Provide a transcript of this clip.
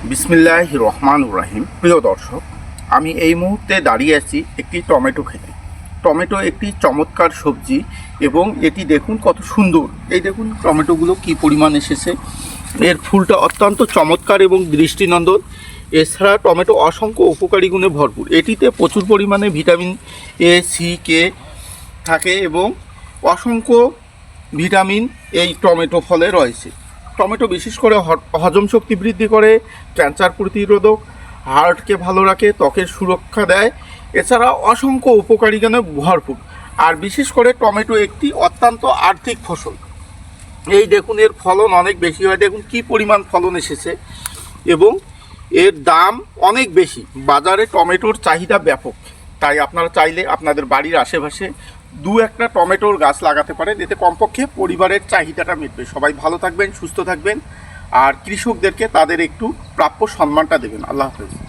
বিসমিল্লাহির রহমানির রহিম। প্রিয় দর্শক, আমি এই মুহূর্তে দাঁড়িয়ে আছি একটি টমেটো খেতে। টমেটো একটি চমৎকার সবজি এবং এটি দেখুন কত সুন্দর। এই দেখুন টমেটোগুলো কি পরিমাণ এসেছে। এর ফুলটা অত্যন্ত চমৎকার এবং দৃষ্টিনন্দন। এছাড়া টমেটো অসংখ্য উপকারী গুণে ভরপুর। এটিতে প্রচুর পরিমাণে ভিটামিন এ, সি, কে থাকে এবং অসংখ্য ভিটামিন এই টমেটো ফলে রয়েছে। টমেটো বিশেষ করে হজম শক্তি বৃদ্ধি করে, ক্যান্সার প্রতিরোধক, হার্টকে ভালো রাখে, ত্বকের সুরক্ষা দেয়। এছাড়া অসংখ্য উপকারী গুণে ভরপুর। আর বিশেষ করে টমেটো একটি অত্যন্ত আর্থিক ফসল। এই দেখুন এর ফলন অনেক বেশি হয়। দেখুন কি পরিমাণ ফলন এসেছে এবং এর দাম অনেক বেশি। বাজারে টমেটোর চাহিদা ব্যাপক। তাই আপনারা চাইলে আপনাদের বাড়ির আশেপাশে দু একটা টমেটোর গাছ লাগাতে পারেন। এতে কমপক্ষে পরিবারের চাহিদাটা মিটবে। সবাই ভালো থাকবেন, সুস্থ থাকবেন আর কৃষকদেরকে তাদের একটু প্রাপ্য সম্মানটা দেবেন। আল্লাহ হাফেজ।